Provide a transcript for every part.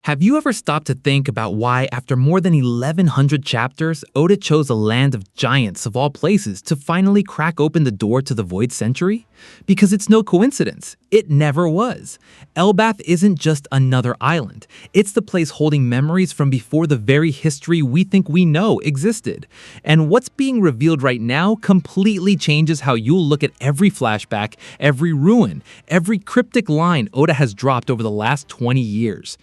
Have you ever stopped to think about why, after more than 1,100 chapters, Oda chose a land of giants of all places to finally crack open the door to the Void Century? Because it's no coincidence. It never was. Elbaf isn't just another island. It's the place holding memories from before the very history we think we know existed. And what's being revealed right now completely changes how you'll look at every flashback, every ruin, every cryptic line Oda has dropped over the last 20 years.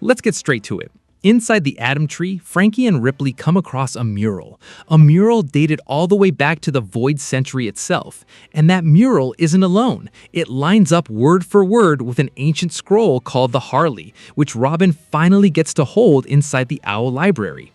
Let's get straight to it. Inside the Atom Tree, Frankie and Ripley come across a mural. A mural dated all the way back to the Void Century itself. And that mural isn't alone. It lines up word for word with an ancient scroll called the Harley, which Robin finally gets to hold inside the Owl Library.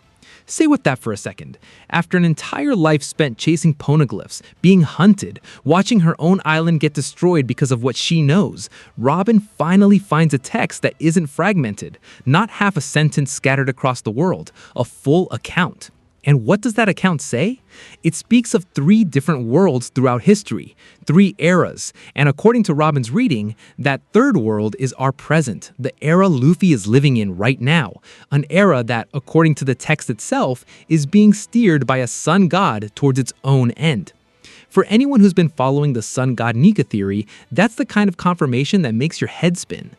Stay with that for a second. After an entire life spent chasing poneglyphs, being hunted, watching her own island get destroyed because of what she knows, Robin finally finds a text that isn't fragmented, not half a sentence scattered across the world, a full account. And what does that account say? It speaks of 3 different worlds throughout history, 3 eras, and according to Robin's reading, that third world is our present, the era Luffy is living in right now, an era that, according to the text itself, is being steered by a sun god towards its own end. For anyone who's been following the sun god Nika theory, that's the kind of confirmation that makes your head spin.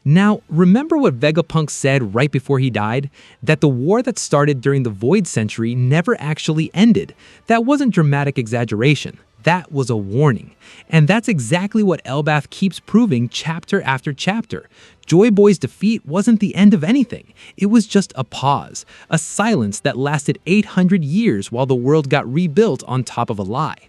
Now, remember what Vegapunk said right before he died? That the war that started during the Void Century never actually ended. That wasn't dramatic exaggeration. That was a warning. And that's exactly what Elbaf keeps proving chapter after chapter. Joy Boy's defeat wasn't the end of anything. It was just a pause, a silence that lasted 800 years while the world got rebuilt on top of a lie.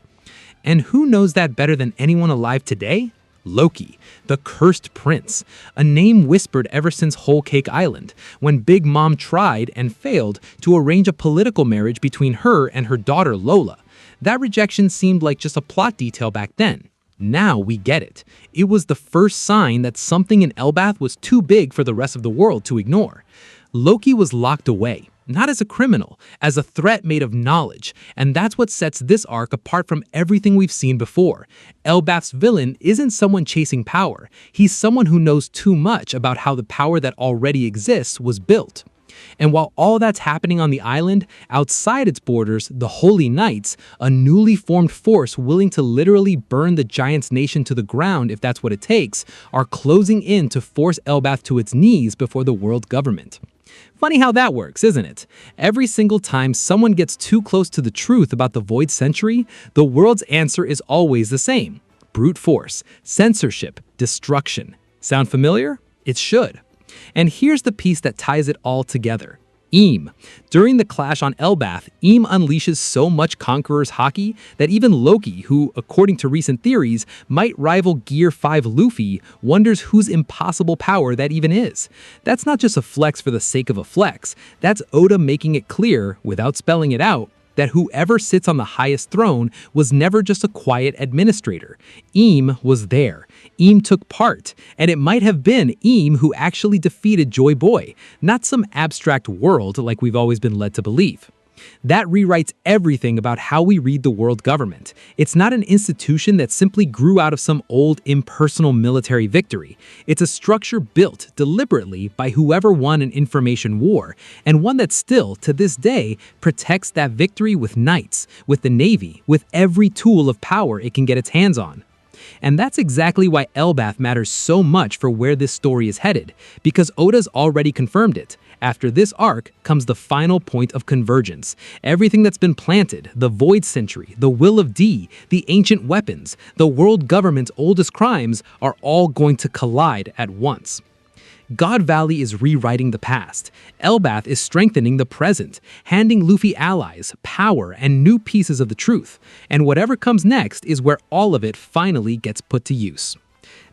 And who knows that better than anyone alive today? Loki, the cursed prince, a name whispered ever since Whole Cake Island, when Big Mom tried and failed to arrange a political marriage between her and her daughter Lola. That rejection seemed like just a plot detail back then. Now we get it. It was the first sign that something in Elbaf was too big for the rest of the world to ignore. Loki was locked away. Not as a criminal, as a threat made of knowledge, and that's what sets this arc apart from everything we've seen before. Elbaf's villain isn't someone chasing power, he's someone who knows too much about how the power that already exists was built. And while all that's happening on the island, outside its borders, the Holy Knights, a newly formed force willing to literally burn the Giants' nation to the ground if that's what it takes, are closing in to force Elbaf to its knees before the world government. Funny how that works, isn't it? Every single time someone gets too close to the truth about the Void Century, the world's answer is always the same. Brute force, censorship, destruction. Sound familiar? It should. And here's the piece that ties it all together. Eam. During the clash on Elbaf, Eam unleashes so much Conqueror's haki that even Loki, who, according to recent theories, might rival Gear 5 Luffy, wonders whose impossible power that even is. That's not just a flex for the sake of a flex, that's Oda making it clear, without spelling it out, that whoever sits on the highest throne was never just a quiet administrator. Eam was there. Eam took part, and it might have been Eam who actually defeated Joy Boy, not some abstract world like we've always been led to believe. That rewrites everything about how we read the world government. It's not an institution that simply grew out of some old impersonal military victory. It's a structure built deliberately by whoever won an information war, and one that still, to this day, protects that victory with knights, with the Navy, with every tool of power it can get its hands on. And that's exactly why Elbaf matters so much for where this story is headed, because Oda's already confirmed it. After this arc comes the final point of convergence. Everything that's been planted, the Void Century, the Will of D, the ancient weapons, the world government's oldest crimes, are all going to collide at once. God Valley is rewriting the past. Elbaf is strengthening the present, handing Luffy allies, power, and new pieces of the truth. And whatever comes next is where all of it finally gets put to use.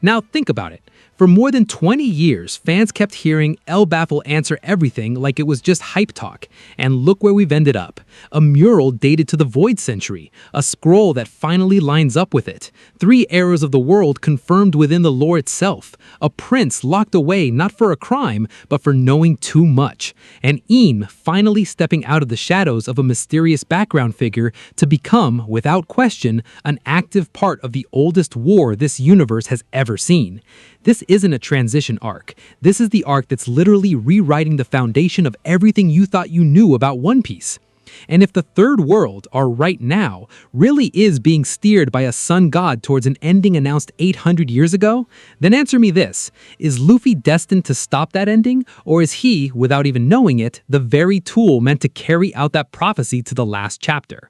Now think about it. For more than 20 years, fans kept hearing Elbaf will answer everything like it was just hype talk. And look where we've ended up. A mural dated to the Void Century, a scroll that finally lines up with it, 3 eras of the world confirmed within the lore itself, a prince locked away not for a crime, but for knowing too much, and Eam finally stepping out of the shadows of a mysterious background figure to become, without question, an active part of the oldest war this universe has ever seen. This isn't a transition arc. This is the arc that's literally rewriting the foundation of everything you thought you knew about One Piece. And if the third world, our right now, really is being steered by a sun god towards an ending announced 800 years ago, then answer me this: is Luffy destined to stop that ending, or is he, without even knowing it, the very tool meant to carry out that prophecy to the last chapter?